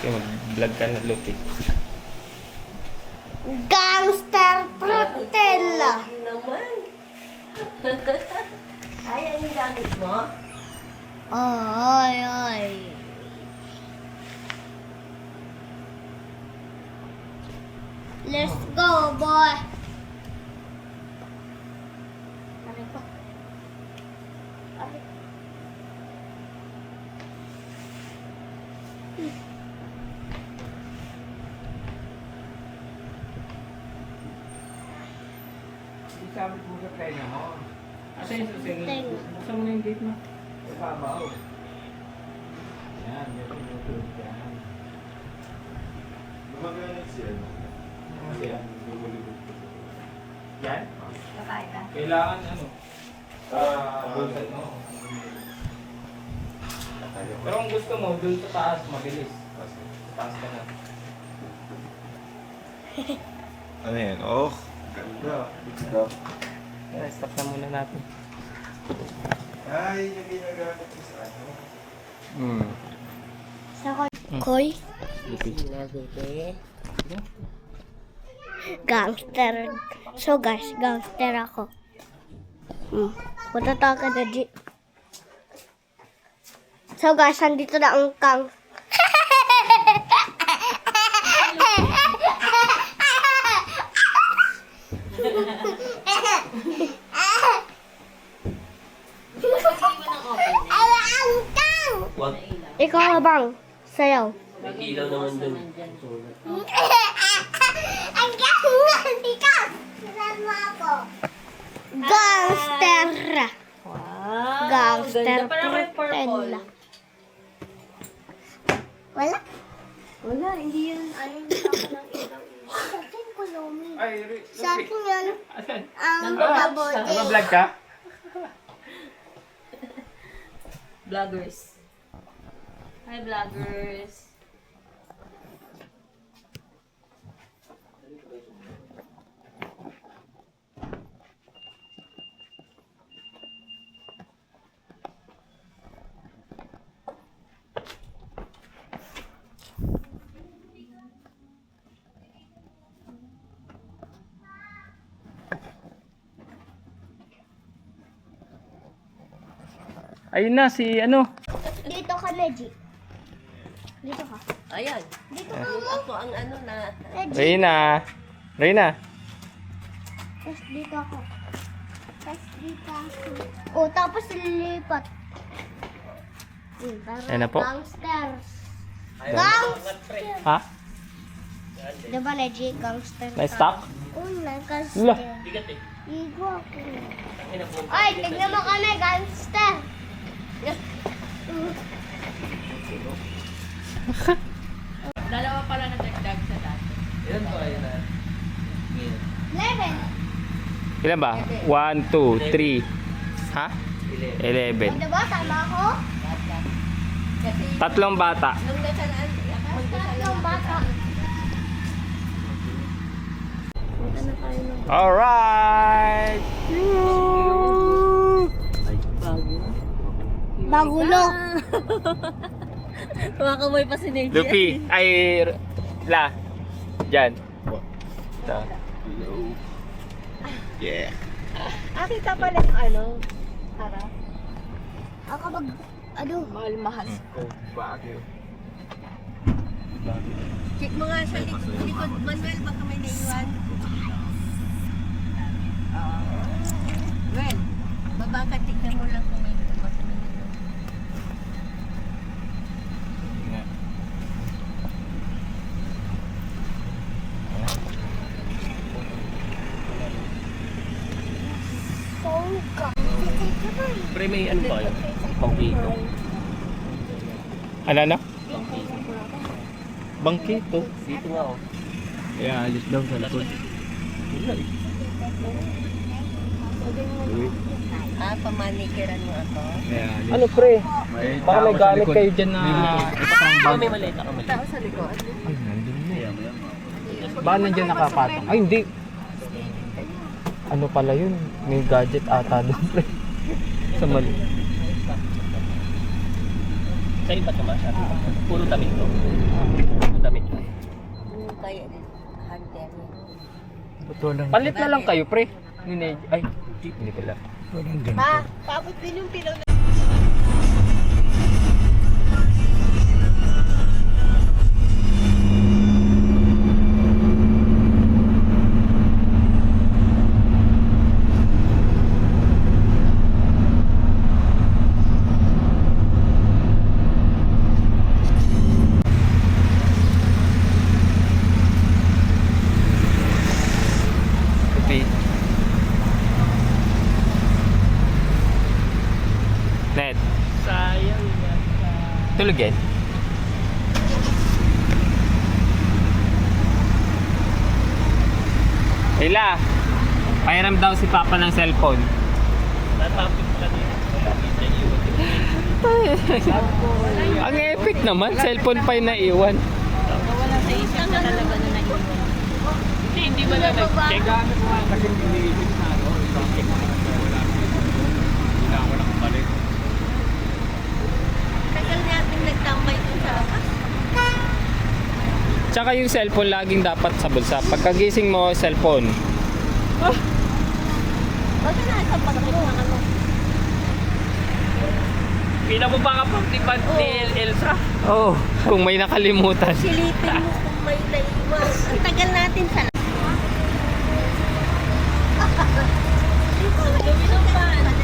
Kasi mag-vlog ka na, Lupi. Gangster Frutella. Naman. Ay, ano yung gamit mo? Ay, ay. Let's go, boy. Aray ko. Aray. Sabi mo sa kanya mo. Asa yung susunod? Teng. Buksan mo na yung gate mo. Ipabaw. Yan, yan yung YouTube. Yan. Gumagana siya. Yan. Yan? Kakain ka? Kailangan ano? Bulsan mo. Pero kung gusto mo, dun sa taas, mabilis. Taas ka na. Ano yan? Oh, ganda. Stop. Yeah, stop na muna natin. Ay, yung ginagamit ko sa ano. Sa Koy. Nabili. Gangster. So guys, gangster ako. Punta tayo ka na di. So guys, andito na ang kang. Ikaw na bang? Sayaw. May ilaw naman dun. Ang gano'n! Ikaw! Sama ako. Gangster! Wow! Gangster Ganda pa naman yung Frutella. purple. Wala? Wala, hindi yan. Ano yung Sa akin ko Lomi. Ay, Sa akin yan. Asan? Ang Ah, baboy. Nag-vlog ka? Vloggers. Hi, vloggers. Ayun na, si ano? Dito ka, Neji. Dito ka. Ayan. Dito ka. Ako ang ano na. Neji. Reyna. Reyna. Tapos dito ako. Tapos dito ako. O, tapos lilipat. Ayan na po. Gangsters. Gangster. Ha? Diba, Neji? Gangster. Na-stock? Oo, gangster. Wala. Bigat eh. Igo ako. Ay, tignan mo kami, gangster. Dalawa pala na dagdag sa dati. Ilan to ayun na? 11. Ilan ba? 1, 2, 3. Ha? 11. Diba, tama ako? Kasi Tatlong bata. nung nasaan, Tatlong bata. Alright! Bagulo. Kumakamoy pa si Neji. Lupi. Ay, La. Diyan. Ito. Yeah. Kita pala yung ano, para Ako mag... Ano? mahal-mahal. Oh, Baguio. Check mo nga sa likod, Manuel, baka may naiwan. Well, baba ka, tignan mo lang kung may baka may naiwan. Songka. Pre, may ano ba yun? Pangkito. Ano na? Bangkito. Dito nga oh. Kaya alis daw sa likod. Pamanikiran mo ako? Kaya alis. Ano pre? May Baka may tao sa gamit likod. kayo dyan na... May maliit ako maliit. Tao sa likod? Ay, nandun na eh. Baka nandiyan nakapatong. Ay, hindi. Ano pala yun? May gadget ata doon pre. Sa mali. Sa iba naman, sabi ko. Puro damit to. Puro damit to. Kaya hunter niya. Palit na lang kayo, pre. Ay, hindi pala. Pa, paabot din yung pilaw na. Net, Sayang yan. tulog yan. Ila, pahiram daw si Papa ng cellphone. Natapit ka din. Ang epic naman, cellphone pa yung naiwan. Wala sa isip na talaga na naiwan. Hindi ba na nag-check? Tagal natin nagtambay dun sa labas. Tsaka yung cellphone laging dapat sa bulsa. Pagkagising mo, cellphone. Baka nasa pagkakit ng ano. Pinababa ni Elsa. Oh, kung may nakalimutan. Silipin mo kung may naiwan. Ang tagal natin sa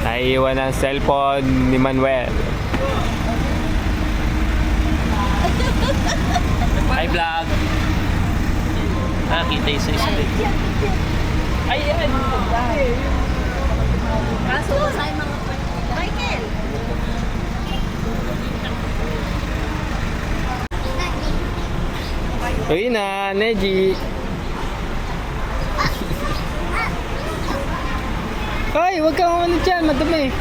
Naiwan ang cellphone ni Manuel. Hi, vlog. Kita yung sa isip. Ayan. kaso sa mga Michael. Uy na, Neji. Hoy, huwag kang umano dyan, madumi.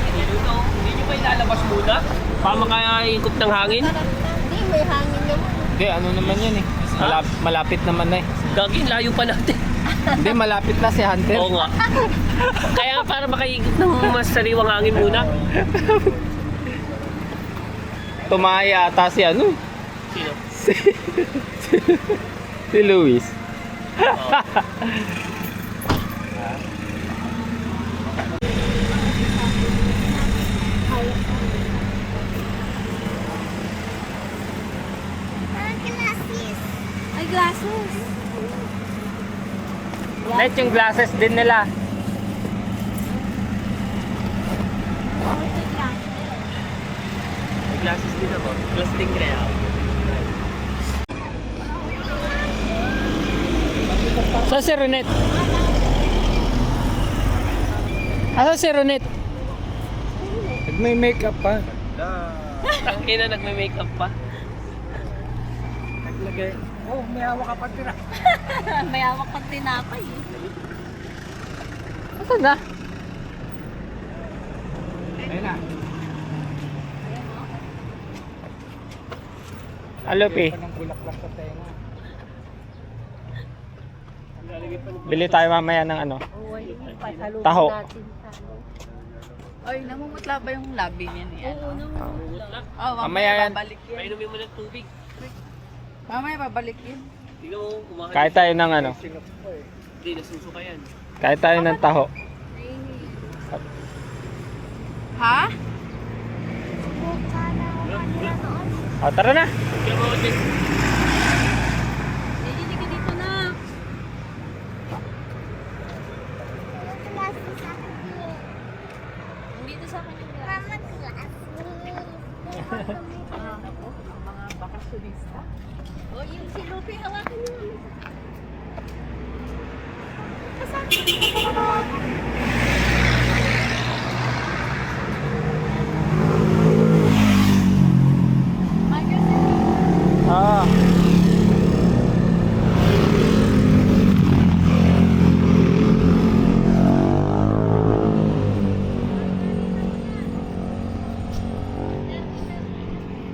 Hindi nyo ba ilalabas muna? Para makaikot ng hangin? Hindi, may hangin naman. Hindi, ano naman yan eh. Malapit naman na eh. Gagi, layo pa natin. Hindi, malapit na si Hunter. Oo nga. Kaya para makaikot ng mas sariwang hangin muna. Tumaya ata si ano? Sino? Si Luis. Ay, glasses. Net yung glasses din nila. May glasses din ako. Plus ding real. Saan si Ronet? Asan si Ronet? May makeup pa. Ang ina nagme-makeup pa. Naglagay. Oh, may hawak ka pa tira. May hawak pag tinapay eh. Asan na? Ayun na. Alopi. Bili tayo mamaya ng ano? Taho. Ay, namumutla ba yung labi niya niya? Oo, Namumutla. Oh, Mamaya yan. babalik yun. Painumin mo ng tubig. Mamaya babalik yun. Tingnan mo kumakain. Kahit tayo ng ano? Hindi, nasusuka yan. Kahit tayo ng taho. Ha? O, tara na. Kaya mo, Jess. Hindi ka dito na. Dito sa akin yung mga bakasyonista. Oh, yung si Lupi, hawakan niyo. Ah.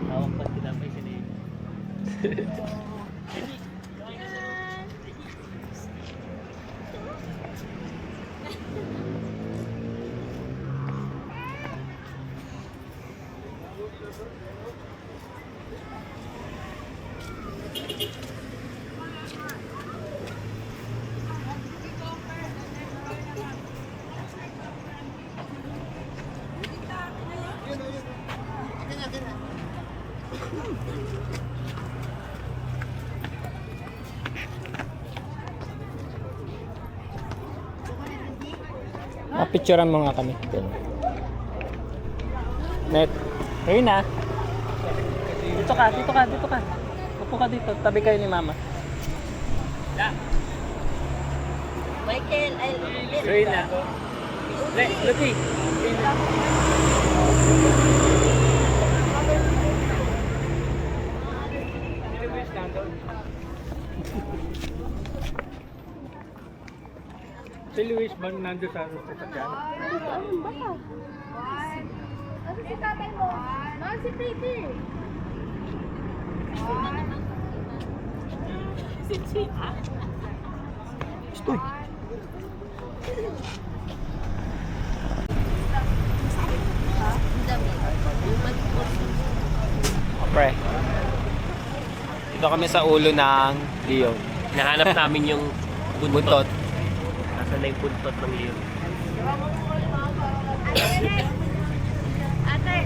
Hawak pa tinapay siya na yun. Picturean mo nga kami. Net. Ayun na. Dito ka, dito ka, dito ka. Upo ka dito, tabi kayo ni Mama. Michael, Ayun na. Lupi. Si Luis bang nandun sa sasakyan? Ano si tatay mo? Si Pretty. Si Chita. Stoy. Pre. Dito kami sa ulo ng Leon. Nahanap namin yung Buntot. Nasaan na yung buntot ng leon? Ate,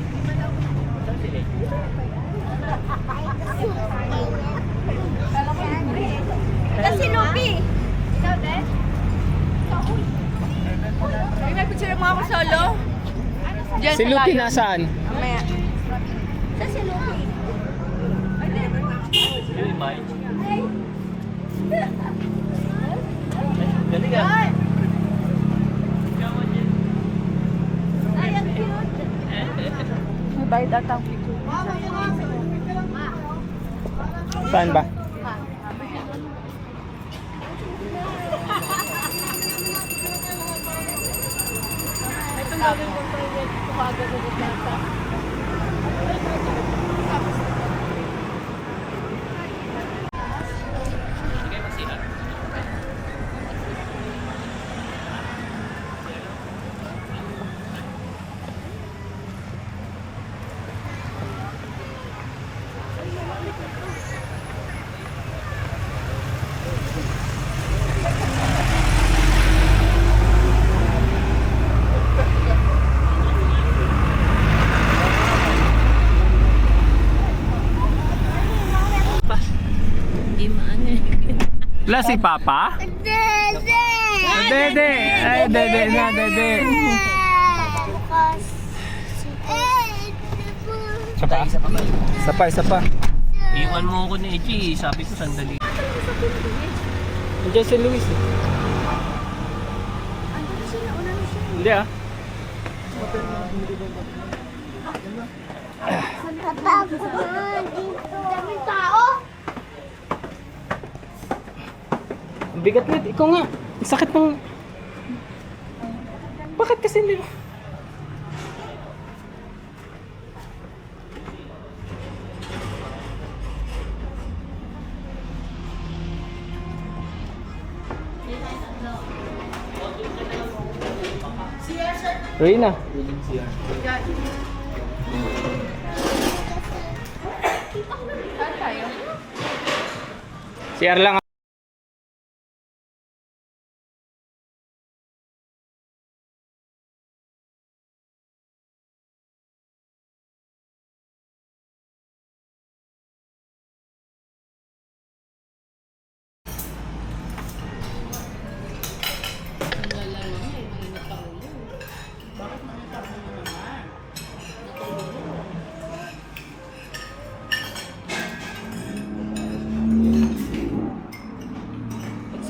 ito si Lupi. Ikaw din? Ay, nagpicture mo ako solo? Diyan Si Lupi nasaan? Mamaya. Ito si Lupi. Yung bike. Dali ka. Ay, ang cute. May bayad ata ang picture. Saan ba? Itong gagawin ko private. Tumaga ko dito nasa. Wala si Papa? Dede! Dede! Ay, Dede na, Dede. Bukas. Isa pa? Isa pa, isa pa. Iwan mo ako ni Echi. Sabi ko sandali. Nandiyan si Luis eh. Hindi ah. Daming tao! Ang bigat net. Ikaw nga. Ang sakit ng... Bakit kasi hindi? Reyna. Saan tayo? CR lang.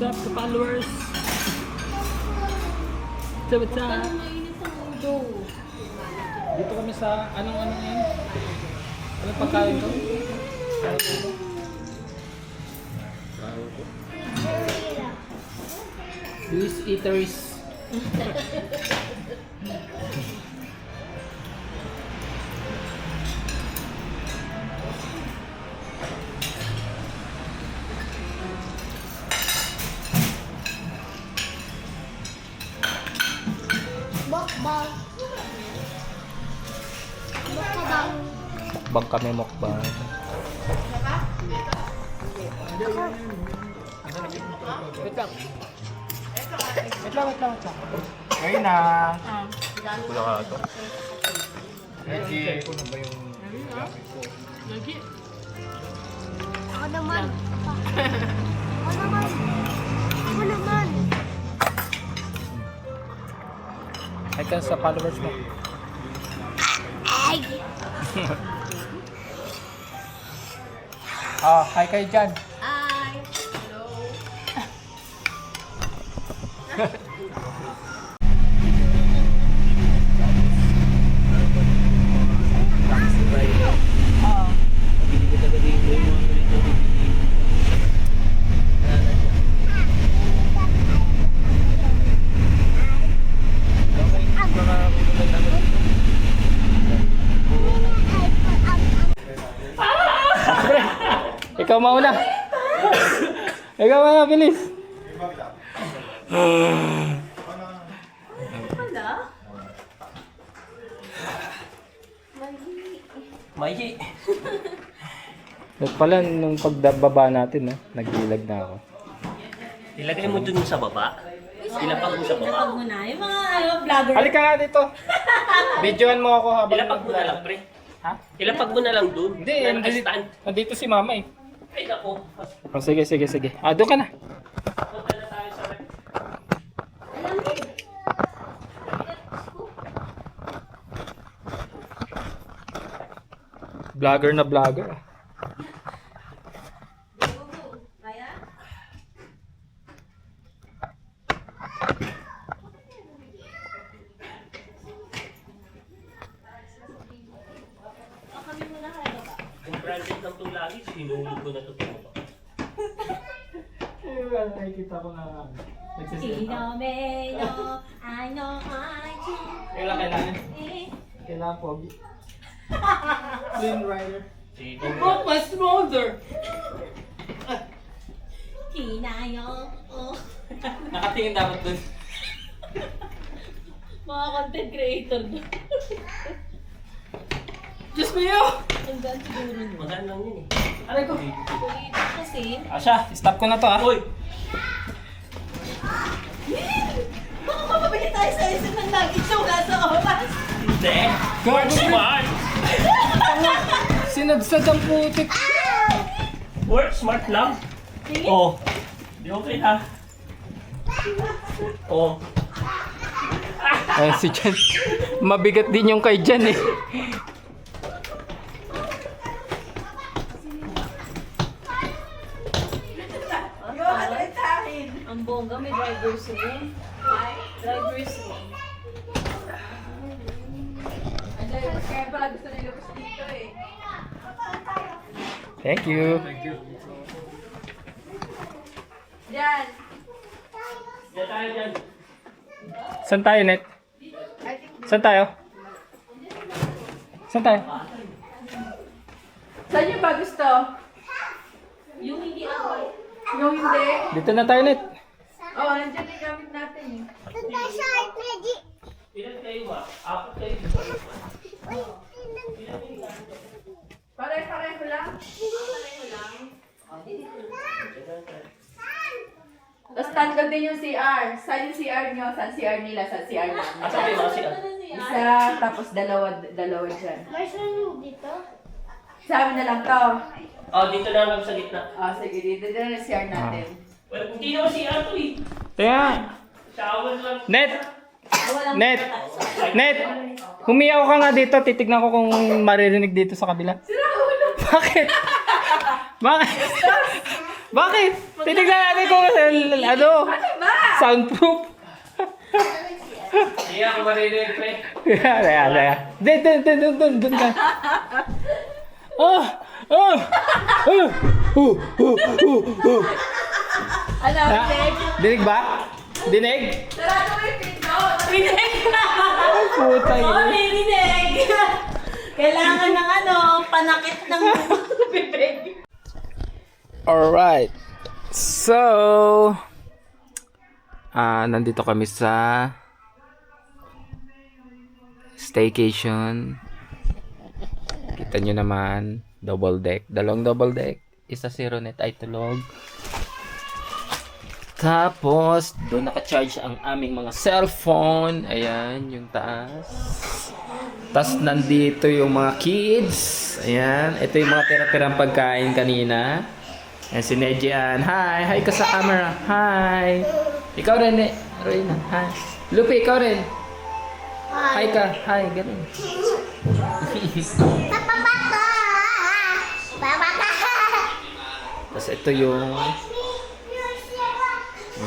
What's up, followers? What's up? Dito kami sa anong yan? Anong pagkain ko? Luis Eateries. Bokbang. Bokbang. Mukbang kami, mukbang. Wait lang. Wait lang. Ngayon na. Kulang ka ito. Ko na ba yung gamit ko? Ako naman. Ako naman. Hi ka sa followers mo. Ay. Hi kayo dyan. Hi! Hello! Ikaw mauna. Ikaw mauna, bilis. Mahi. At pala, nung pagbaba natin, nagdilag na ako. Ilagay mo dun sa baba. Ilapag mo sa baba. Ilapag mo na. Yung mga vlogger. Halika nga dito. Videoan mo ako habang... Ilapag mo na lang, pre. Ha? Ilapag mo na lang dun. Hindi, stand. nandito si mama eh. Ay, naku. Oh, sige. Doon ka na. Punta na tayo sa rep. Vlogger na vlogger. Yung branded ng tulagi, sinulog ko na ito. Nakikita ko na Inomeno, I know I do. Kailangan pogi. Clean rider. Oh, my smolder! Kinayo, oh. Nakatingin dapat dun. Mga content creator doon. Diyos ko yun! Ang gaan siguro nun. Magaan lang yun eh. Aray ko. Creator kasi. Asya, stop ko na to ha. Uy! Baka mapabili tayo sa isang ng luggage show nasa oras. Hindi! Gago Smart! Sinadsad ang putik. Work smart lang. Oh. Di okay ha? Oh. Ay, si Jan. Mabigat din yung kay Jan eh. Ang bongga, may driver's room. Driver's room. Kaya pala gusto nila gusto dito eh. Thank you. Diyan. Diyan tayo dyan. Saan tayo, Net? Saan tayo? Saan tayo? Saan niyo ba gusto? Yung hindi ako. Yung hindi? Dito na tayo, Net. Oo, nandiyan yung gamit natin eh. Tanda sa art ready. Ilan kayo ba? Apat kayo. Pare-pareho lang. Tapos tanggap din yung CR. Saan yung CR nyo? Saan CR nila? Saan CR namin? Asan kayo mga siya? Isa, tapos dalawa dyan. Mayroon yung dito. Sa amin na lang to. Oh, dito na lang sa gitna. Sige, dito na yung CR natin. Well, hindi naman si Ato eh. Tingnan. Shower lang. Net! Net! Net! Humiyaw ka nga dito. Titignan ko kung maririnig dito sa kabila. Bakit? Bakit? Bakit? Titignan natin kung ano? Soundproof. Hindi ako maririnig pre. Ayan. Doon ka. Ano, Nick? Dinig ba? Dinig? Sarado mo yung pinto! Rinig na! Ay, puta Oo, yun. rinig! Kailangan ng panakit ng bibig. Alright. So, nandito kami sa staycation. Kita nyo naman, double deck. Dalawang double deck. Isa si Ronet ay tulog. Tapos, doon naka-charge ang aming mga cellphone. Ayan, yung taas. Tapos, nandito yung mga kids. Ayan, ito yung mga tira-tirang pagkain kanina. Ayan, si Nejian. Hi! Hi ka sa camera. Hi! Ikaw rin, Roina. Hi! Lupi, ikaw rin. Hi ka. Hi, ganun. Papapata! Papapata! Tapos, ito yung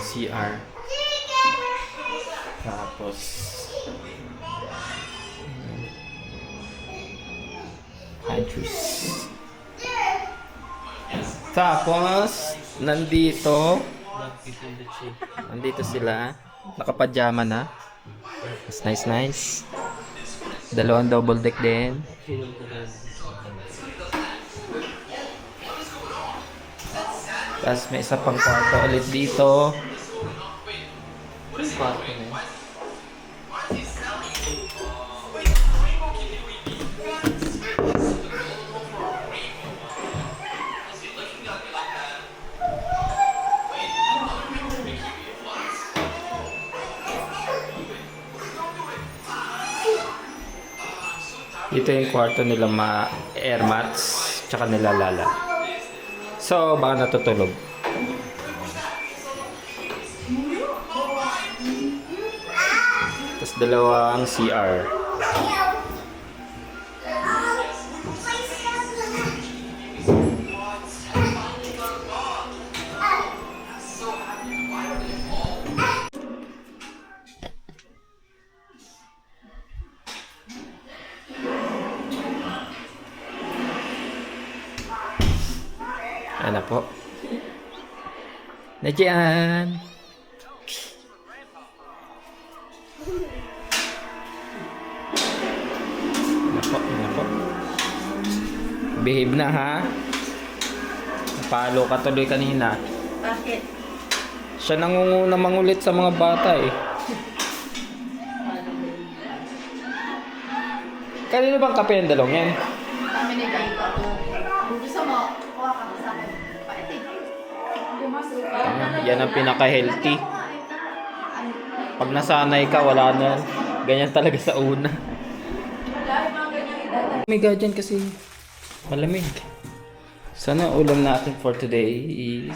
CR. Tapos, pantries. Tapos, nandito sila. Nakapajama na. Mas nice. Dalawang double deck din. Tapos may isa pang kwarto ulit dito. Kwarto na yun. Dito yung kwarto nila air mats tsaka nila Lala. So, baka natutulog. Tapos dalawang CR. Ano po? Nandiyan! Ano po? Behave na ha? Napalo ka tuloy kanina. Bakit? Siya nangunguna mangulit sa mga bata eh. Kanino bang kape ang dalong yan? Kami ni Daigo. Kung gusto mo, kuha ka sa akin. Paitig. Yan ang pinaka-healthy. Pag nasanay ka, wala na. Ganyan talaga sa una. May dyan kasi malamig. Sana ulam natin for today is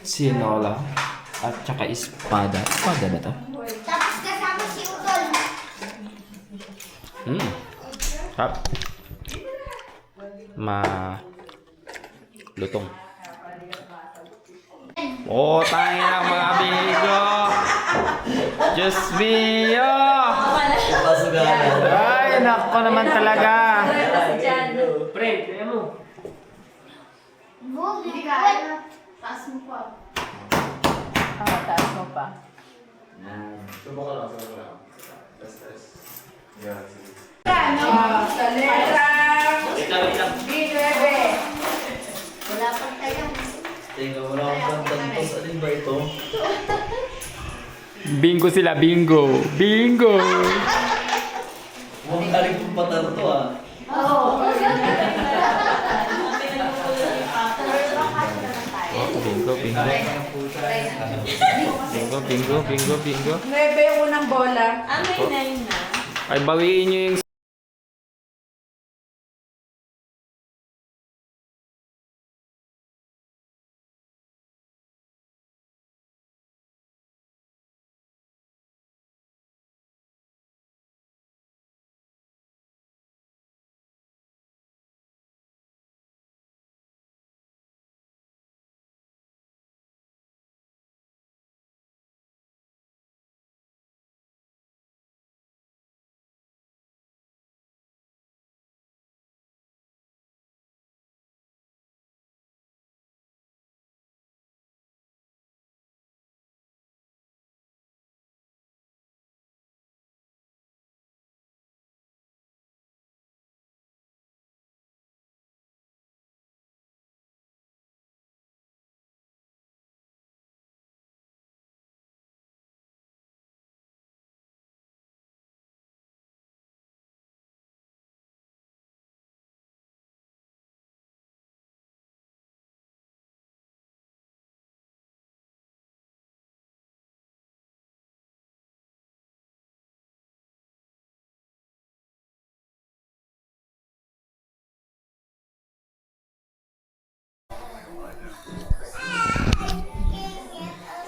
sinola at saka espada. Espada ba to? Tapos kasama si Utol. Hap. Lutong. Oh, tayo ng mga bigo. Just Mio. Ay, nako naman talaga. Pre, kaya mo. Hindi ka. Taas mo pa. Taas mo pa. Subukan lang. Test. Yan. Sa letra. Wait lang. B9. Wala pang tayo. Tingnan mo lang ang tantos. Alin ba ito? Bingo sila, bingo. Bingo. Huwag tarik kong patar to ah. Bingo, bingo. Bingo. 9 yung unang bola. Ay, bawiin nyo yung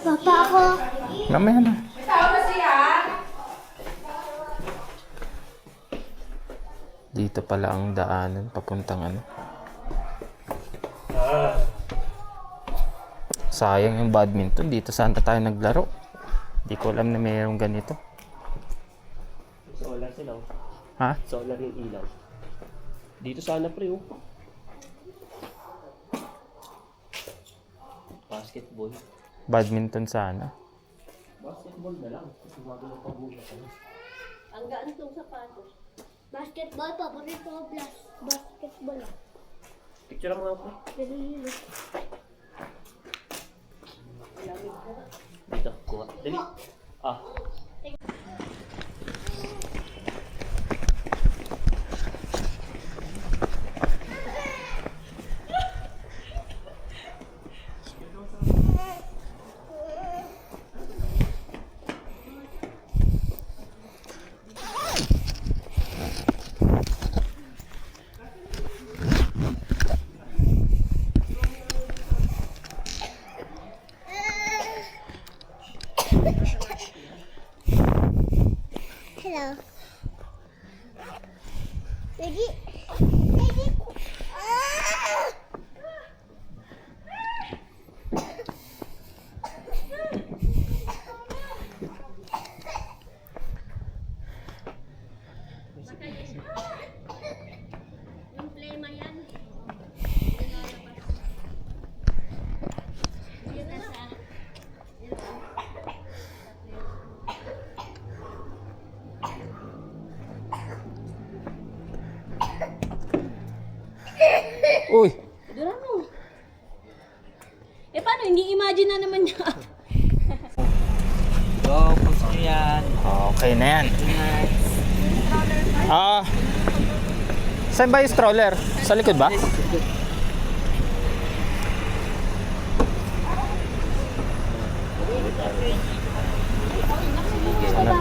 Papa ako. Mamaya na. Dito pala ang daanan papuntang ano. Sayang yung badminton. Dito sana tayo naglaro. Di ko alam na mayroong ganito. Solar sila. Oh. Ha? Solar yung ilaw. Dito sana pre oh. Basketball. Badminton sana. Basketball na lang. Kasi magalang pag-uwi ka. Ang gaan tong sapatos. Basketball, paborito ko basketball. Picture mo ako. Dito, kuha. Dali. Ah. Hello. Lagi. Lagi. Yung plema yan. Uy! Dura mo. Eh paano? Hindi imagine na naman niya. Go, gusto nyo yan. Okay na yan. Saan ba yung stroller? Sa likod ba?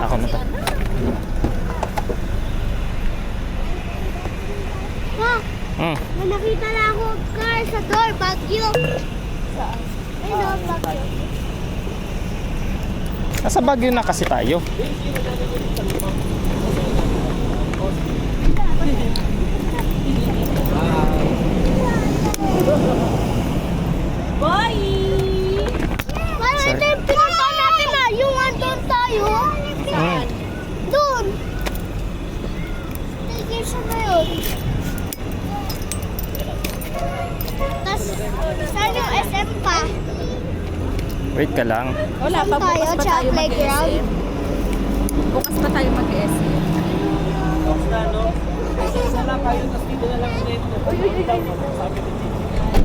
Ako na to. Pa, Hmm. may nakita na ako car sa door, Baguio. Saan? Ayun, Baguio. Nasa Baguio na kasi tayo. Boy! Parang ito yung pinunta natin na, yung andun tayo. Hmm. Doon. Staycation na yun. Tapos, saan yung SM pa? Wait ka lang. Wala pa, Tayo, bukas pa tsaka tayo playground. mag-SM. Bukas pa tayo mag-SM. Tapos na, no? Isa lang kayo, tapos dito na lang ulit. Sabi ni Chichi.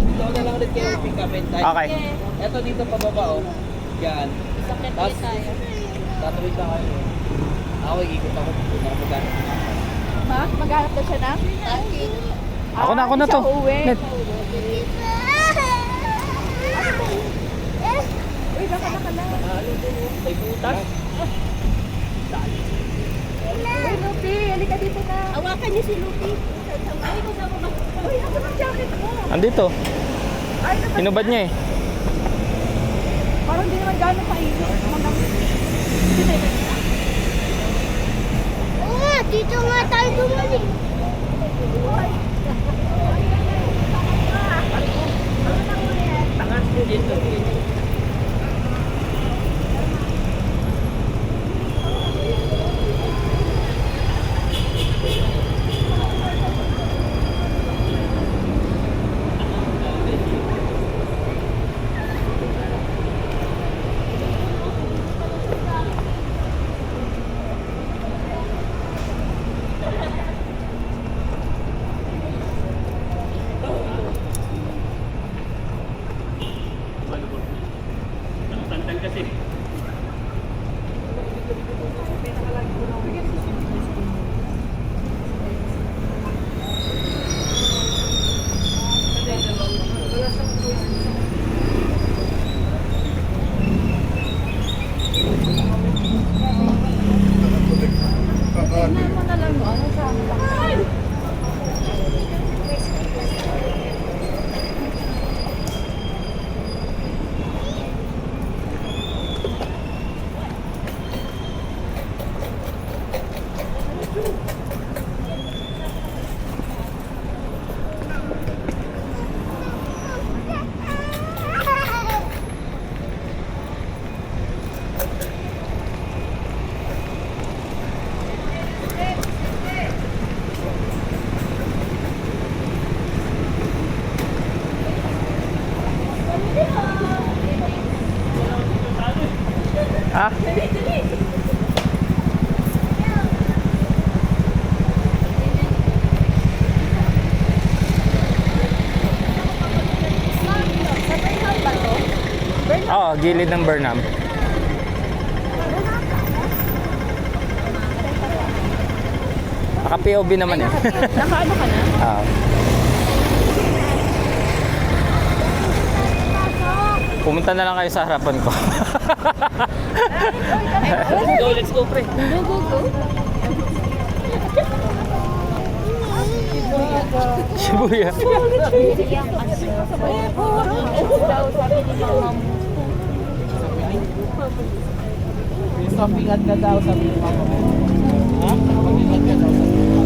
Dito na lang ulit kayo pick up and time. Okay. Eto dito pababa, oh. Yan. Sakit Tapos, tayo. tatawid na kayo. Ako, ikot ako dito. Nakapaganap. Ma, maghanap na siya na? Ako na to. Net. Uy, baka na. May butas. Uy, Lupi, halika dito na. Hawakan niyo si Lupi. Ay, kasama ba? Uy, ako ng jacket mo. Andito. Ay, Hinubad niya eh. parang di naman gano'n kainit. Oo nga, dito nga tayo dumali. Tangan dito. Tantang kasi. gilid ng Burnham. Naka-POV naman eh. Nakaano ka na? Ah. Pumunta na lang kayo sa harapan ko. Let's go, pre. Go, go, go. Shibuya. May shoppingan ka daw, sabi ni mama mo. Ha? Shoppingan ka daw, sabi ni mama mo.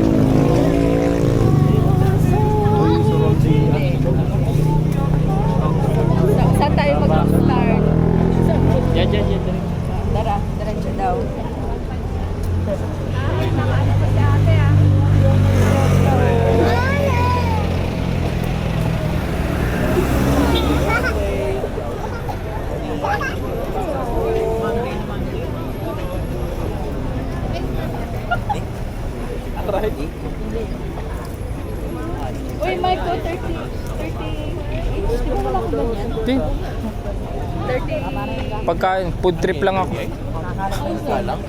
Saan tayo mag-start? Yan. Tara, diretso daw. Uy, Michael, 30. Di ba wala ko ba yan? Di, 30. pagkain, food trip lang ako. Minsan lang.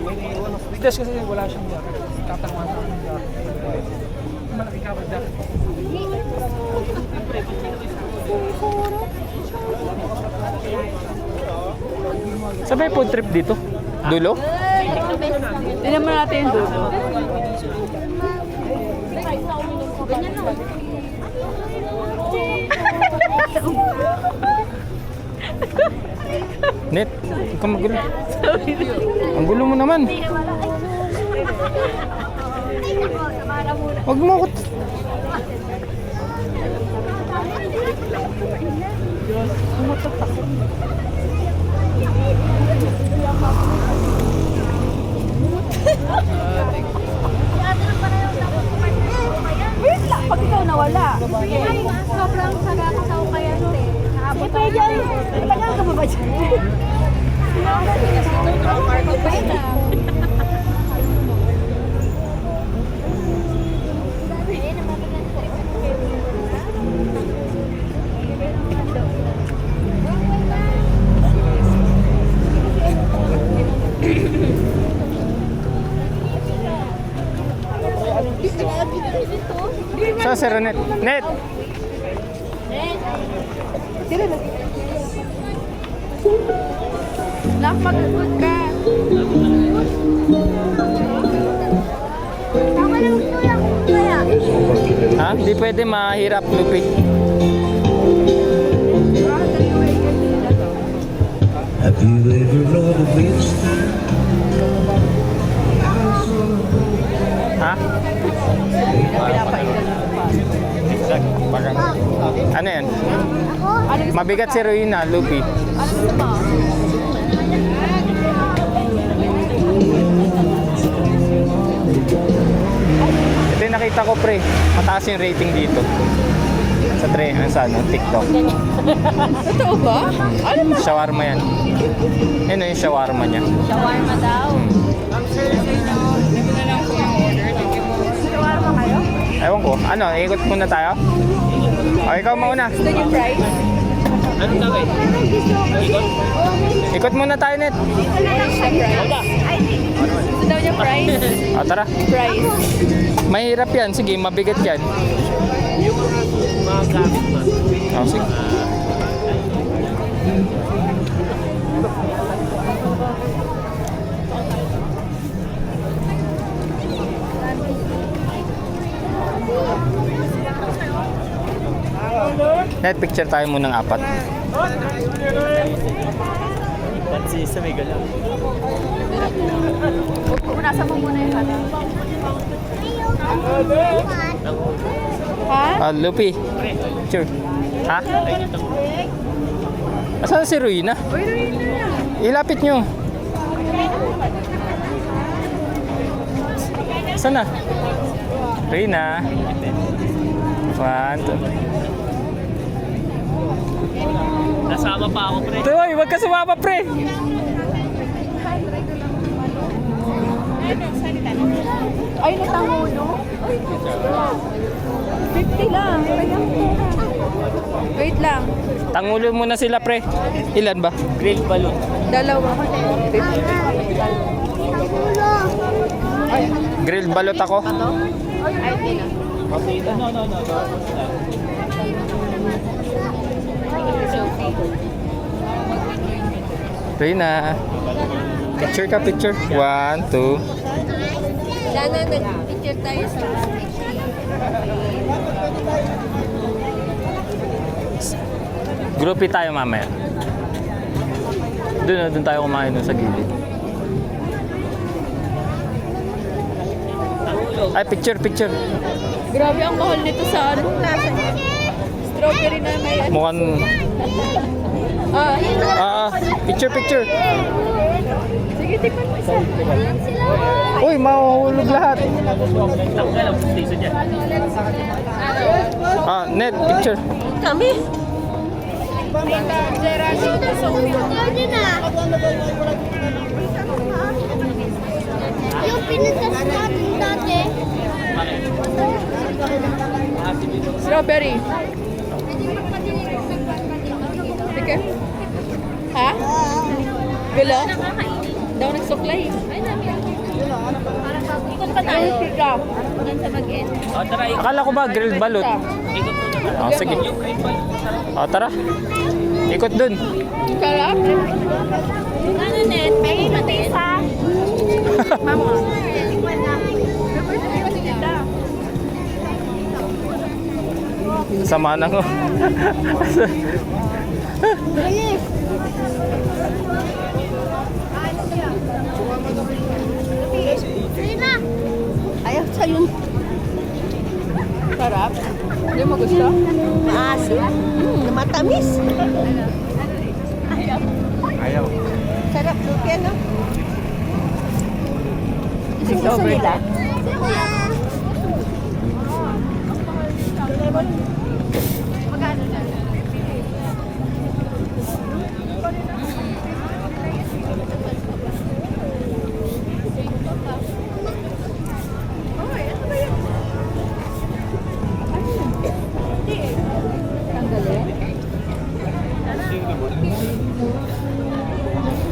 May naiwan ako. Biglas kasi wala siyang jacket. Tatanguan sa akin jacket. Malaki ka jacket. Sabay food trip dito? Dulo? Tignan mo natin yung dulo. Net, ikaw magulo. Ang gulo mo naman. Huwag mo ako. Wait lang, pag ikaw nawala. Sobrang sagakataw kaya nun eh. Nakabot ako. Tagal ka ba ba dyan? Saan si Net? Net! Nak, mag-good ka. Ha? Di pwede, mahirap, Lupi. Have you ever rode a witch? Ha? Ano yan? Mabigat si Ruina, Lupi. Ano gusto mo? Ito yung nakita ko, pre. Mataas yung rating dito. Sa TikTok. Totoo ba? Ano ba? Shawarma yan. Yan yung shawarma niya. Shawarma daw. Shawarma kayo? Ewan ko. Ano, ikot muna tayo? O, ikaw mauna. Gusto niyo fries? Ano tawag? Ikot muna tayo, Net. Gusto daw niya fries? O, tara. Fries. Mahirap yan. Sige, mabigat yan. Mga gamit man. O, sige. Net, picture tayo munang apat. Pansi sa may galaw. Punasan mo muna yung ano. Ha? Lupi. Picture. Ha? Asan si Ruina? Uy, Ilapit nyo. Saan na? Ruina. 1, 2. Nasama pa ako, pre. Hoy, wag ka sumama, pre. Ay, natangulo. 50 lang. Wait lang. Tangulo muna sila, pre. Ilan ba? Grilled balloon. Dalawa. Grilled balot ako. Okay, no. Reyna. Picture ka, picture. 1, 2. Sana nag-picture tayo sa Groupie tayo mamaya. Doon tayo kumain doon sa gilid. Ay, picture. Grabe ang mahal nito sa ano. Strawberry na may ano. Mukhang... Picture. Sige, tikman mo isa. Uy, mahuhulog lahat. Tanggal ang station dyan. Net, picture. Kami. Yung pinitas natin dati. Strawberry. Sige. Ha? Bilo? Daw nagsuklay. Ikot pa tayo. Hanggang sa mag-end. O, tara, ikot. Akala ko ba grilled balot? Ikot muna. Sige. Yung grilled balloon. Tara. Ikot dun. Sarap. Ano net? May notice ha? Mama. Sama na ko. Ayaw sa yun. Sarap. Hindi mo gusto? Maasim. Matamis. Ayaw. Sarap. Lupi ano? Gusto nila?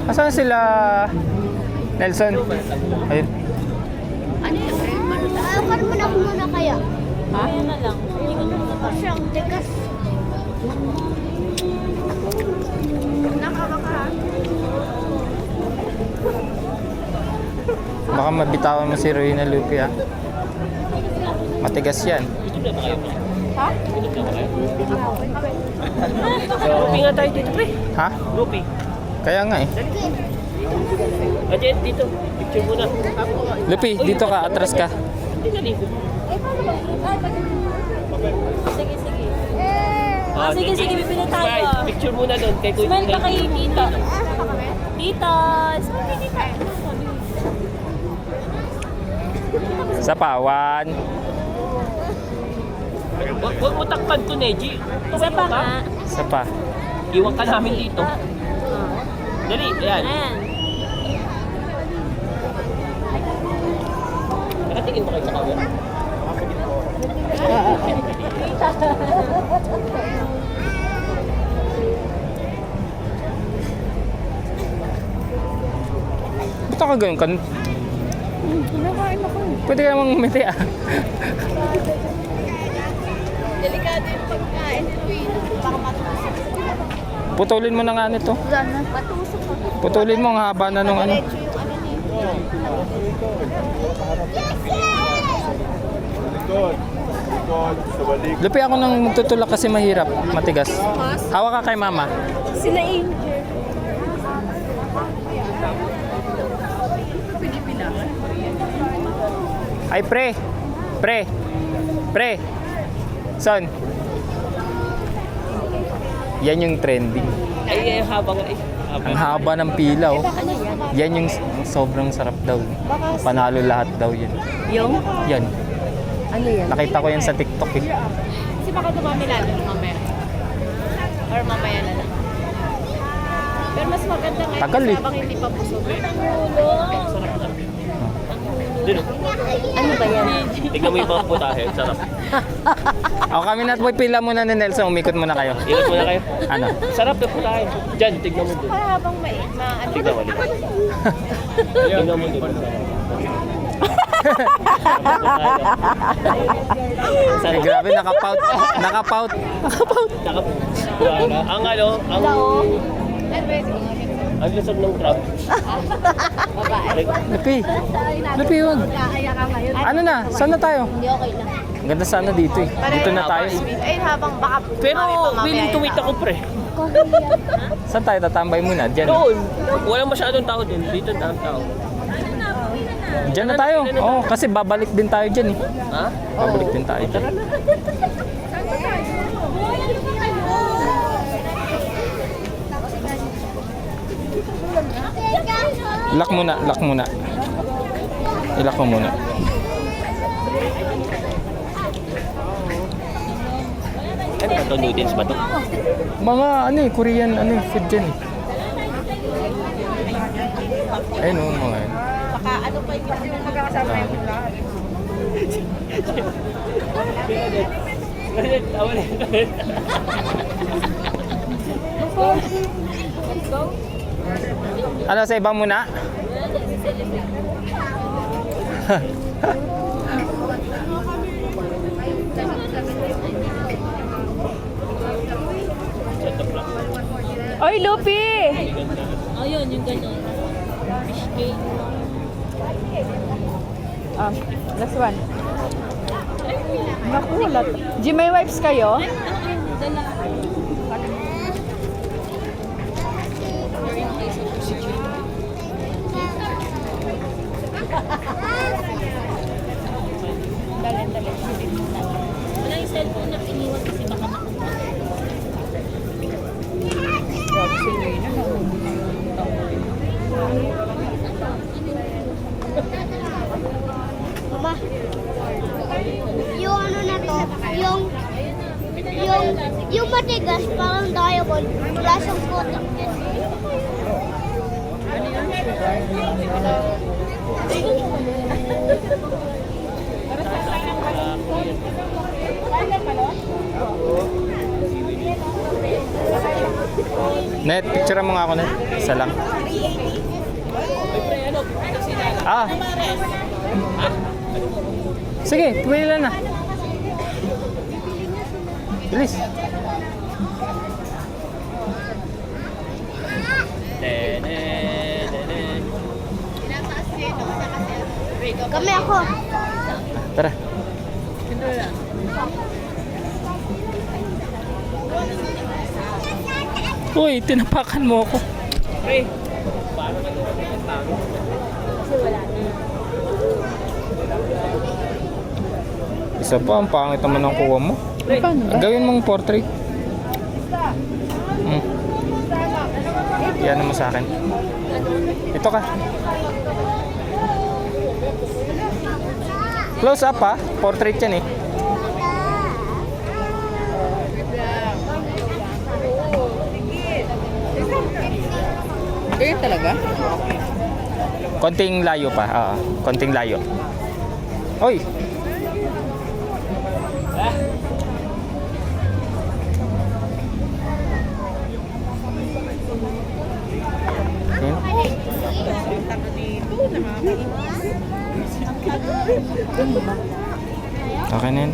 Asan sila? Nelson? Ayun. Kan mo na muna kaya. Ha? Ayan na lang. Kasi ang tigas. Baka mabitawan mo si Reyna Lupi, ah. Matigas yan. Ha? Groupie nga tayo dito, pre. Ha? Groupie. Kaya nga eh. Jen, dito. Picture muna. Lupi, dito ka, atras ka. Hindi na dito. Sige, sige. Sige, bibili tayo. Smile. Picture muna doon. Kay Kuya. Smile ka kay Tita. Tita! Smile kay Tita. Sa pawan. Huwag mo takpan to, Neji. Isa pa nga. Isa pa. Iwan ka namin dito. Dali, ayan. Ayan. Nakatingin mo kayo sa camera. Ba't ka ganun ka? Kinakain ako. Pwede ka namang umiti, ah. Delikado yung pagkain ni Luina. Baka matusok. Putulin mo na nga nito. Sana. Matusok ako. Putulin mo, ang haba na nung ano. Diretso yung ano niya. Lupi, ako nang magtutulak kasi mahirap, matigas. Hawak ka kay mama. Sila Angel. Ay, pre. Son. Yan yung trending. Ay, habang ay. Ang haba ng pila, oh. Yan yung sobrang sarap daw. Panalo lahat daw yun. Yung? Yan. Ano yan? Nakita ko yan sa TikTok, eh. Kasi baka dumami lalo mamaya. Or mamaya na lang. Pero mas maganda ngayon Tagal, eh. habang hindi pa busog. Ang ulo. Dito. Ano ba yan? Tignan mo yung mga putahe. Sarap. O kami na boy, pila muna ni Nelson. Umikot muna kayo. Ikot muna kayo. Ano? Sarap na putahe. Diyan, tignan mo dun. Habang may ano. Tignan mo dun. Tignan mo dun. Ay, grabe, nakapout. Nakapout. Ang ano, ang lusog ng crab. Lupi. Lupi yun. Ano na? Saan na tayo? Hindi okay lang. Ang ganda sana dito eh. Dito na tayo. Ayun, habang baka Pero willing to wait ako pre. Saan tayo tatambay muna? Diyan. Doon. Walang masyadong tao din. Dito ang tao. Diyan na tayo. Oo, kasi babalik din tayo dyan eh. Ha? Babalik din tayo dyan. Lock muna, lock muna. I-lock mo muna. Ano ba ito? Noodles ba ito? Mga ano eh, Korean ano eh, food dyan eh. Ayun oh, mga yun. baka ano pa yung magkakasama yung lahat. Tawa na. Ano sa iba muna? Oy, Lupi! Ayun, yung ganun. Fish cake. Last one. Naku, G, may wipes kayo? Dala. Wala yung cellphone na iniwan kasi baka makuha. Mama, yung ano na to, yung matigas, parang diamond, wala siyang coating. Net, picture mo nga ako, Net. Isa lang. Ah. Sige, pwede na. Bilis. Kami ako. Tara. Uy, tinapakan mo ako. Pre, paano ka naman yung tao? Isa pa, ang pangit naman ang kuha mo. Gawin mong portrait. Yan naman sa akin. Ito ka. Close up ha. Portrait yan eh. Ganyan talaga? Konting layo pa. Konting layo. Oy. Okay na yun.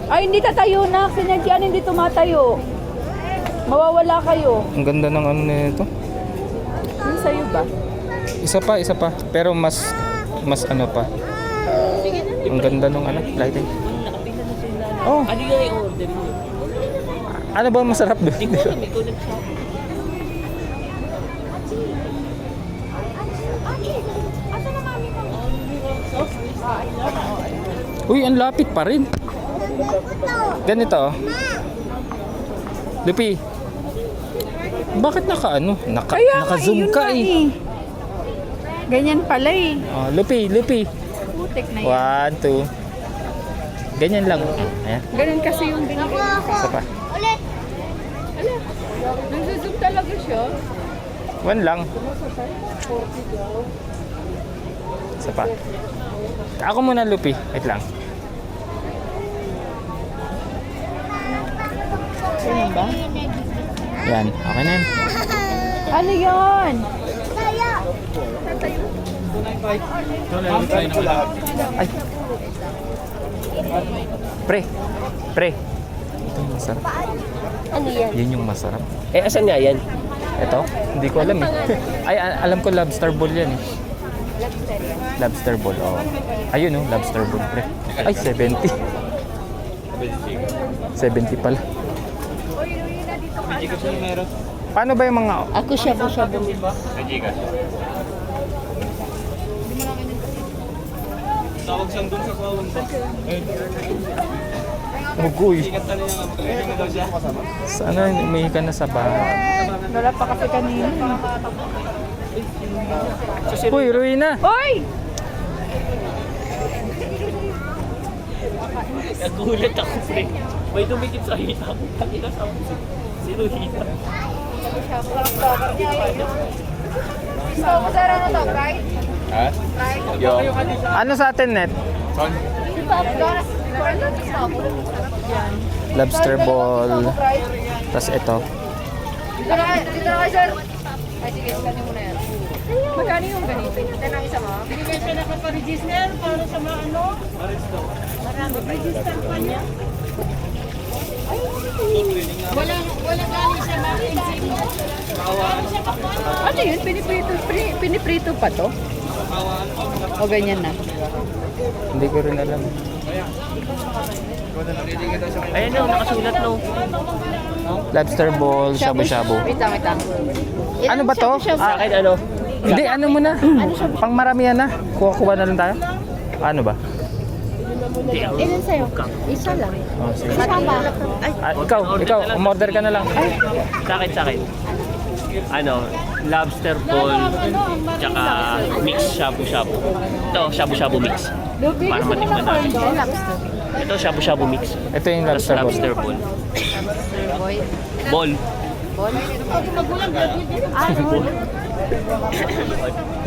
Ay, hindi tatayo na. Sinadyan, hindi tumatayo. Mawawala kayo. Ang ganda ng ano nito. Yung sa'yo ba? Isa pa. Pero mas ano pa. Ang ganda ng ano, lighting. Oh, Ano yung i-order mo? ano ba masarap doon? Hindi ko alam, ikaw nagsabi. Uy, ang lapit pa rin. Ganito oh. Lupi. Bakit naka-zoom ka eh. Ganyan pala eh. Oh, Lupi. Putik na yan. 1, 2. Ganyan lang. Ayan, Ganun kasi yung binigay. isa pa. Ulit. Nagsusum talaga siya. 1 lang. Isa pa. Ako muna, Lupi. Wait lang. Ganyan ba? Yan, okay na yan. Ano yun? Ay. Pre. Ito yung masarap. Ano yan? Yun yung masarap. Eh, asan nga yan? Ito? Hindi ko alam eh. Ay, alam ko lobster ball yan eh. Lobster ball, oo. Ayun oh, lobster ball, pre. Ay, 70. 70 pala. Paano ba yung mga... Ako shabu-shabu. Tawag siyang dun sa kawang ba? Mugoy. Sana may ka na sa bahay. Wala pa kasi kanina. Uy, Ruina! Hoy! Nagulat ako, pre. May dumikit sa hita ko. Takina sa sino hita? Gusto mo sa ano to, right? Ha? Yo. Ano sa atin, Net? Lobster ball. Tapos ito. Dito na kayo, sir. Ay, sige, scan mo na yan. Magkano yung ganito? Ito na isa mo? Bigyan siya nakapa-register para sa mga ano? Marami. Register pa niya. Wala galing siya ma-exit. Ano yun? Piniprito pa to? O ganyan na? Hindi ko rin alam. Ayan no, nakasulat no. Lobster ball, shabu-shabu. Wait lang. Ano ba to? Sa akin ano? Hindi, ano muna? Pang maramihan na. Kuha-kuha na lang tayo. Ano ba? Ilan sa'yo? Isa lang. Oh, sige. Kasama. Ikaw, umorder ka na lang. Sa akin. Ano, lobster ball, tsaka mix shabu-shabu. Ito, shabu-shabu mix. Para matikman natin. Ito, shabu-shabu mix. Ito yung Tapos lobster ball. lobster ball. Ball.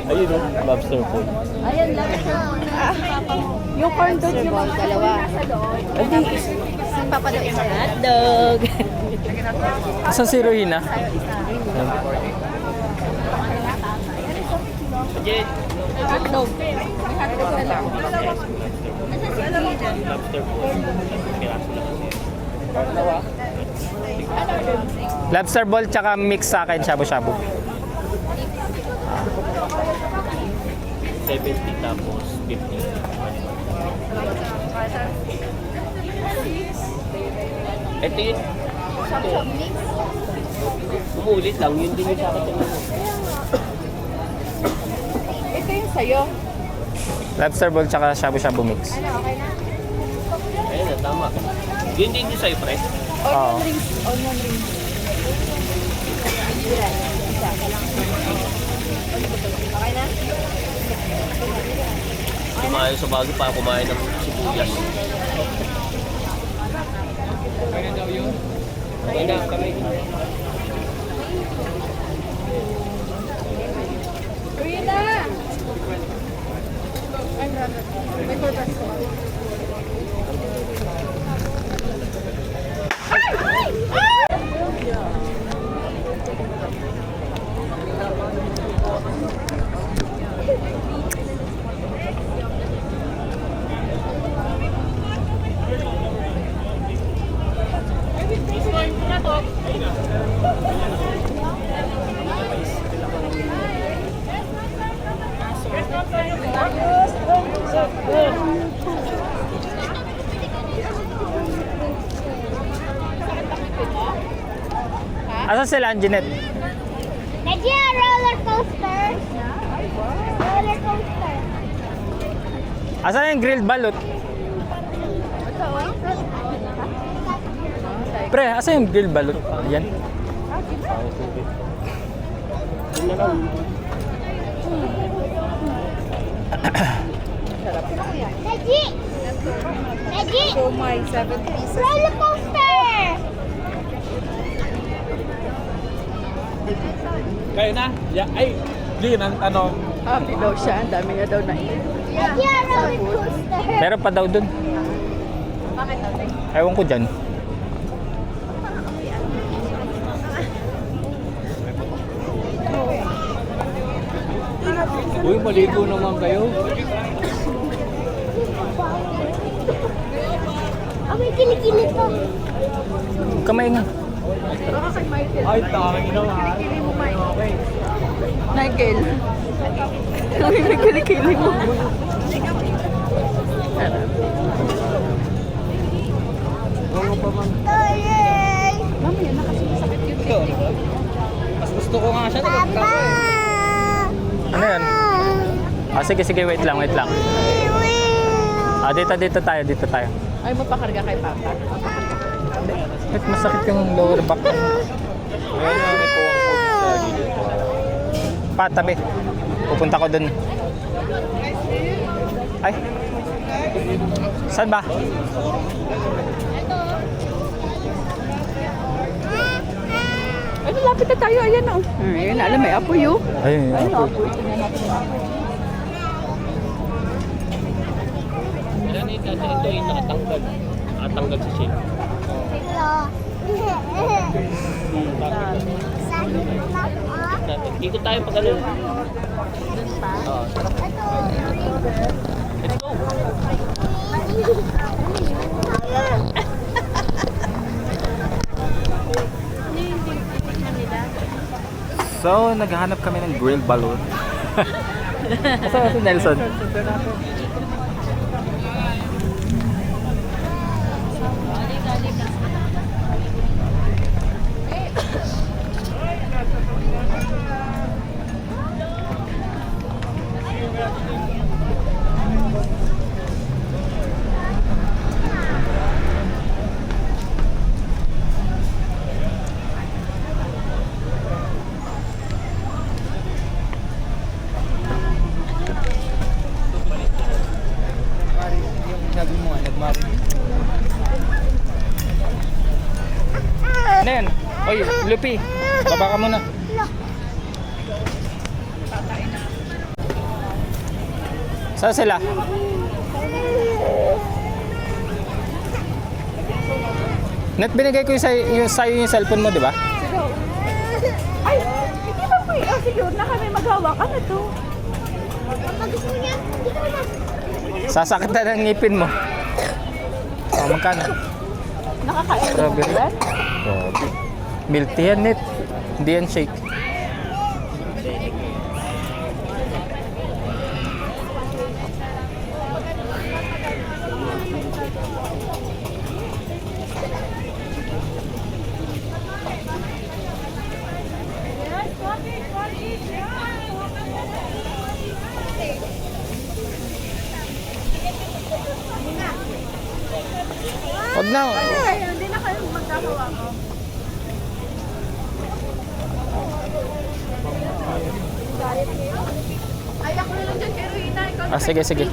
Ayun o, lobster ball. Ayan lang. Yung corn dog yung mga dalawa. Hindi. Papalo isa. Hotdog. Sa si Ruina? Jet. Hotdog. Lobster ball. Lobster ball tsaka mix sa akin, shabu-shabu. 70 tapos 50. Ito yun. Umulit lang, yun din yung sa akin. Ito yung sa'yo. Lobster ball tsaka shabu-shabu mix. Ayun na, tama. Yun din yung sa'yo, pre. Oo. Onion rings. Okay na? Kumain sa bago pa, kumain ng sibuyas. Okay na, kami. Rina! May purpose ko. Asan sila, Anjanette? Nadia, roller coaster. Roller coaster. Asan yung grilled balut? Pre, asan yung grilled balut? Ayan. Nadia! Nadia! So my 7 pieces. Roller coaster! Kayo na? Yeah, ay, Lin, ang tanong. Happy daw siya. Ang dami niya daw na Meron pa daw dun. Ewan ko dyan. Uy, maligo naman kayo. May kilikili pa. Kamay nga. Ay, tangin naman. Michael. May kilikili mo. Mamaya na kasi masakit yung titik. Mas gusto ko nga siya na Ano yan? Sige, sige, wait lang. Dito tayo. Ay, mapakarga kay Papa. Wait, masakit yung lower back. Tabi. Pupunta ko dun. Ay. Saan ba? Ay, malapit na tayo. Ayan o. Ayun, alam, may apoy o. Ayun, Ayun, apoy. Tingnan natin ang apoy. Yan yung dati ito yung nakatanggal. Nakatanggal sa shape. Ikot tayo pag ano. Let's go. So, naghahanap kami ng grilled balloon. Kasama si Nelson. Sabi mo nga, nagmarin. Ano yan? Oy, Lupi. Baba ka muna. Saan sila? Net, binigay ko sa'yo yung cellphone mo, di ba? Ay, hindi ba po secure na kami maghawak? Ano to? Sasakit na ng ngipin mo. Magkano? Nakakain mo Strawberry. ba? Grabe. Milk tea yan, Net. Hindi yan shake. Wag na. Ay, hindi na kayo magkahawak. Ay, ako na lang dyan kay Rina. Ikaw Sige, sige.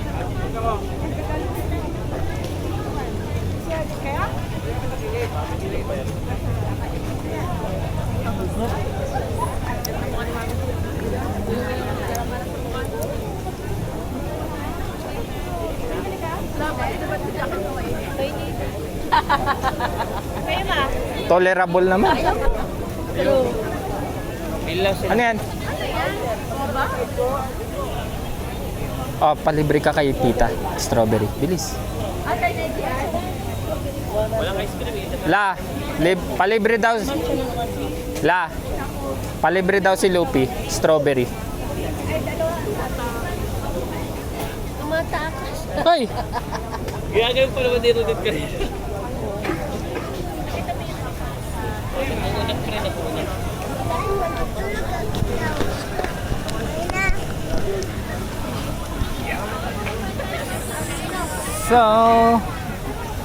kaya? Tolerable naman. Ano yan? Oh, palibre ka kay tita. Strawberry. Bilis. Walang ice cream eh. La, palibre daw. La, palibre daw si Lupi. Strawberry. Tumatakas. Hoy! Ginagawin pa naman dito din kanina. So,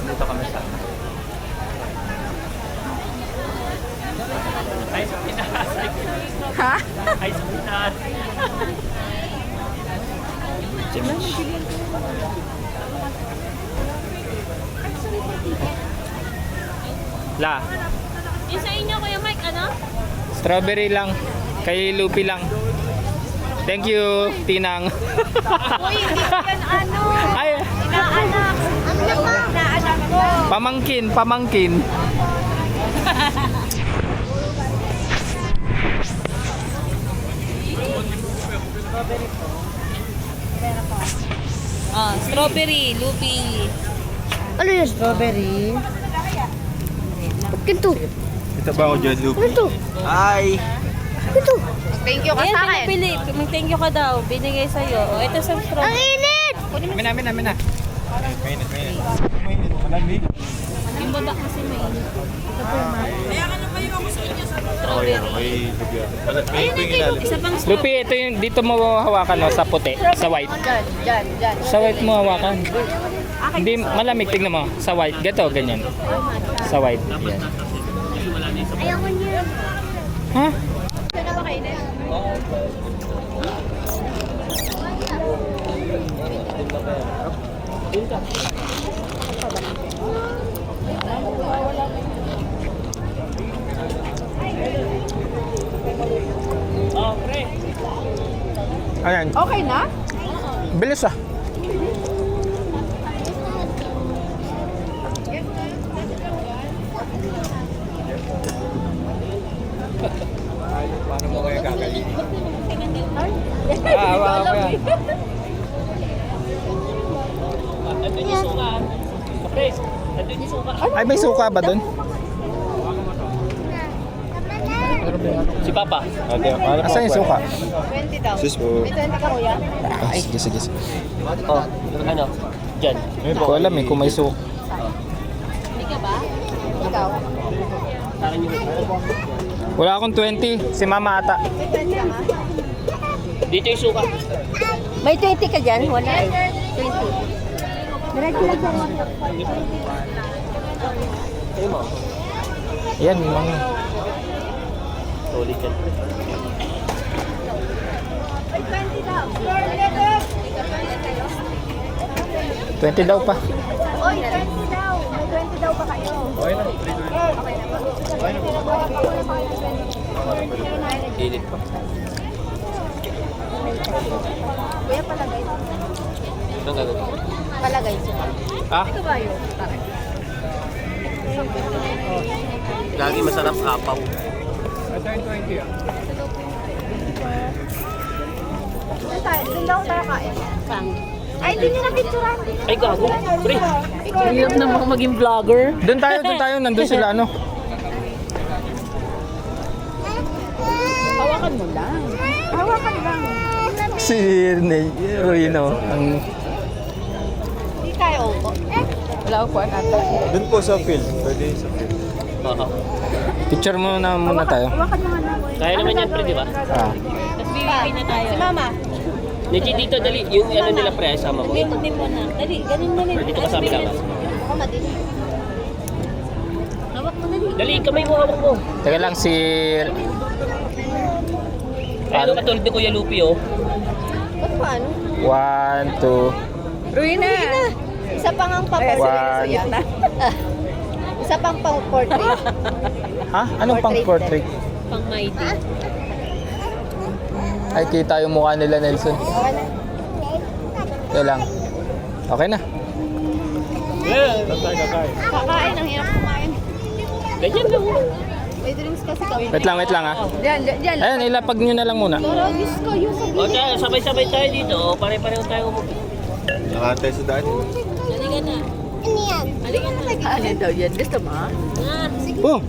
Dito kami sa Ice Pinas. Ha? Ice Pinas. La, Yung sa inyo, Kuya Mike, ano? strawberry lang. Kay Lupi lang. Thank you, Tinang. Uy, hindi ko yan ano. Ay, Inaanak. Inaanak ko. pamangkin. Strawberry, Lupi. Ano yun? Strawberry. Ito. Ito ba ako dyan, Luke? Ito. Hi! Ito. Thank you ka Ayan, sa akin. pinapili. Thank you ka daw. Binigay sa'yo. O, ito sa Ang strawberry. init! Amin na. Mainit. Yung baba kasi mainit. Okay, may ilalim. Isa pang Lupi, ito yung dito mo hawakan no, sa puti, sa white. Dyan. Sa white mo hawakan. Hindi malamig, tignan mo. Sa white, ganyan. Sa white, yan. Ayoko niya. Ha? Saan na ba kainin? Ayan, Okay na? bilis ah. Paano mo kaya kakainin? Hawakan ko yan. Andun yung suka. Pre, andun yung suka. Ay, may suka ba dun? Si Papa. Asan yung suka? 20 daw. Sis po. May 20 ka kuya? Ay, sige. Oh, ano? Diyan. Hindi ko alam eh kung may suka. Ikaw? Wala akong 20, si mama ata. May 20 ka nga? Dito yung suka. May 20 ka dyan? Wala eh. 20. Diretso lang sa Sa'yo mo. Yan, mga. Solid yan. May 20 daw. 20 daw pa. Oy, 20 daw. May 20 daw pa kayo. Okay na. Init pa. Kuya, palagay. Anong gagawin? Palagay siya. Ah? Ito ba yun? Lagi masarap kapaw. Doon daw tayo kain. Ay, hindi nyo na-picturean. Ay, gago. Pre. Hirap naman maging vlogger. Doon tayo, nandun sila ano. Hawakan mo lang. Hawakan lang. Si Ruino. Hindi tayo upo. Wala upuan natin. Doon po sa field. Pwede sa field. Oo. Picture muna tayo. Hawakan mo nga lang. Kaya naman yan, pre, di ba? Ah. Tapos bibigay na tayo. Si mama. Legit dito, dali. Yung ano nila, pre, sama mo. Dito din mo na. Dali, ganun na rin. Pre, dito ka sa amin lang. Ako madin. Hawak mo dali. Dali, kamay mo, hawak mo. Teka lang si... Ano katulad ni Kuya Lupi, oh. Ba't paano? 1, 2... Ruina. Isa pang ang papel. One. Isa pang portrait. Ha? Anong pang portrait? Pang mighty. Ay, kita yung mukha nila, Nelson. Okay na. Teka lang. Okay na. Kakain, ang hirap kumain. Ganyan lang, oh. May drinks kasi kami. Wait lang ah. Diyan. Ayan, ilapag nyo na lang muna. Toragis ko yung O, tayo, sabay-sabay tayo dito. O, pare-pareho tayo umupo. Nakatay sa daan. Halika na. Ano yan? Halika na. Ano daw yan? Gusto mo? Oh!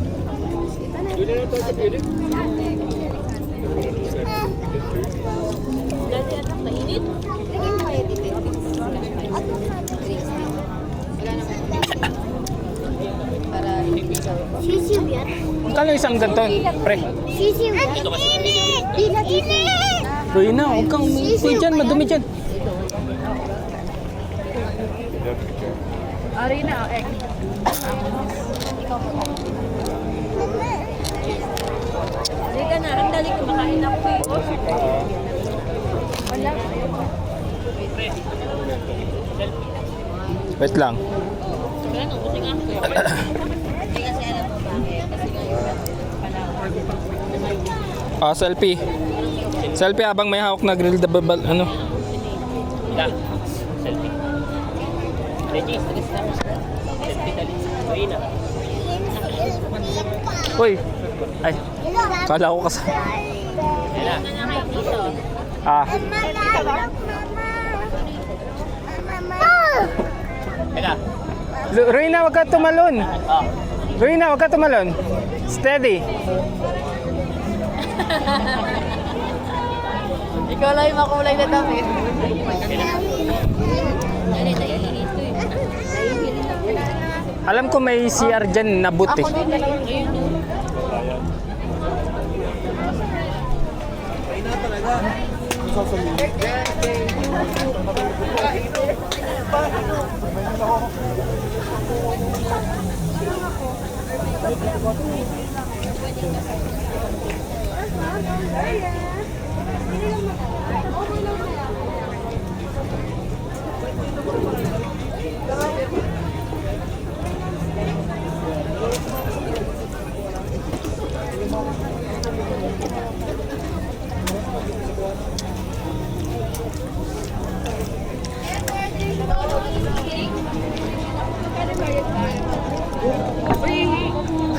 Dali anak, mainit. Lagyan mo kayo dito. Drinks. Wala naman. Para hindi ikaw. Sisiw yan? Kalo isang ganito, pre. Sisiw yan? Init! Init! Ruina, huwag kang umuwi dyan, madumi dyan. Ari na, eh. Halika na. Ang dali kumakain ako eh. Wala. Wait lang. Ano, kasi nga. Hindi kasi alam mo bakit. Kasi nga yung pala. Ah, selfie. Selfie habang may hawak na grilled babal, ano? Ila. Selfie. Reggie, alis na. Selfie dali. Uy na. Uy. Ay, kala ko kasi. Ila. Ah, Ila. Ruina, wag ka tumalon. Oh. Ruina, wag ka tumalon. Steady. Ikaw lang yung makulay na damit. Alam ko may CR dyan na buti.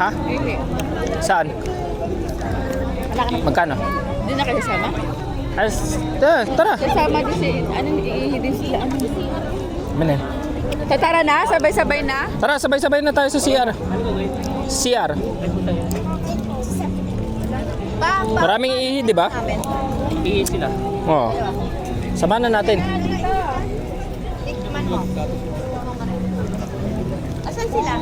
Ha? Saan? Magkano? Hindi na kayo sama? Tara. Kasama din si, ano, iihidin sila. Ano? Manin. Tara na, sabay-sabay na. Tara, sabay-sabay na tayo sa CR. CR. Maraming ihi, di ba? Ihi sila. Oo. Samahan na natin. Asan sila?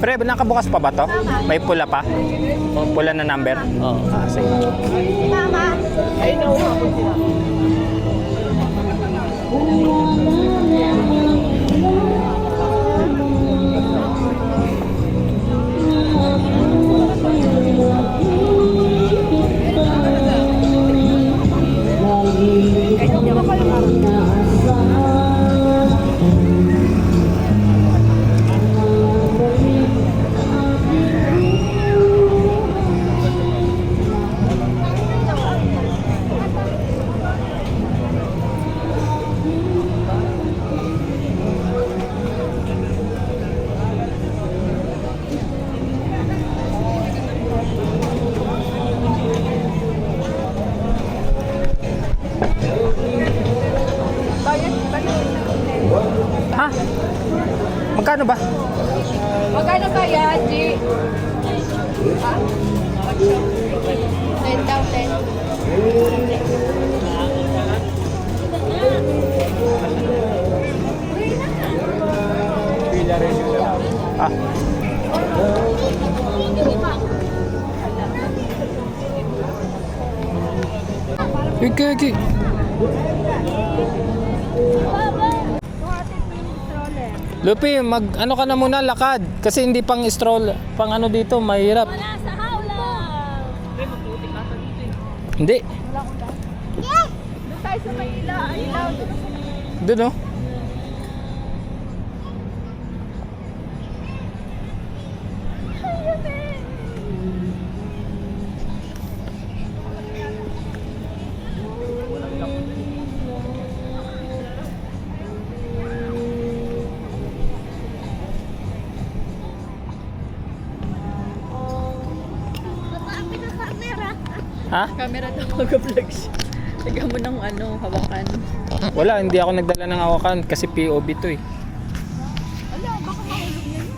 Pre, nakabukas pa ba to? May pula pa? Pula na number? Oo. Ah, sige. Ha? Magkano ba? Magkano kaya, G? Ha? 10,000. Ah. Okay. Lupi, ano ka na muna, lakad. Kasi hindi pang stroll, pang ano dito, mahirap. Wala sa hawla. Hindi. Doon tayo sa may ilaw. Doon oh. Ha? Camera daw mag-vlog siya. Taga mo ng ano, hawakan. Wala, hindi ako nagdala ng hawakan kasi POV to eh. Ala, baka mahulog na yun.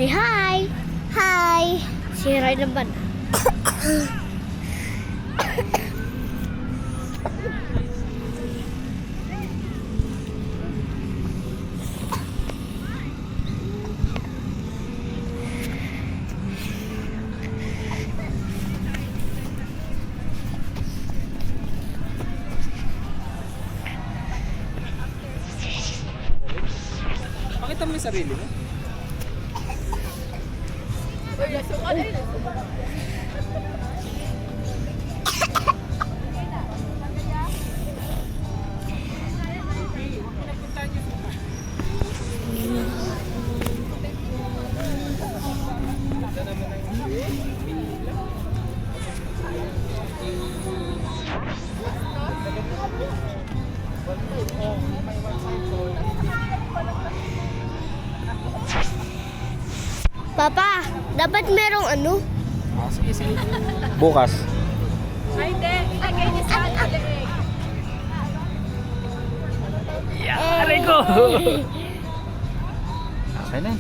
Say hi! Hi! Si Ray naman. yung sarili mo? Papa, dapat merong ano? Sige, sige. Bukas. Ay, hindi. Ilagay niya sa leeg. Yari ko! Okay na.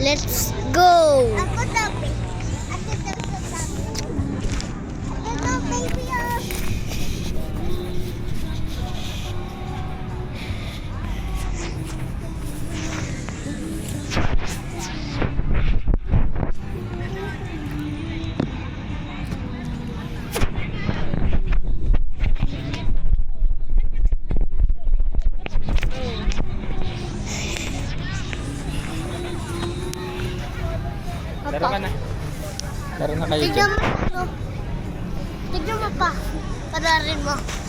Let's go! Laro ka na. Laro na kayo Tignan dyan. mo. Tignan mo pa. Pararin mo.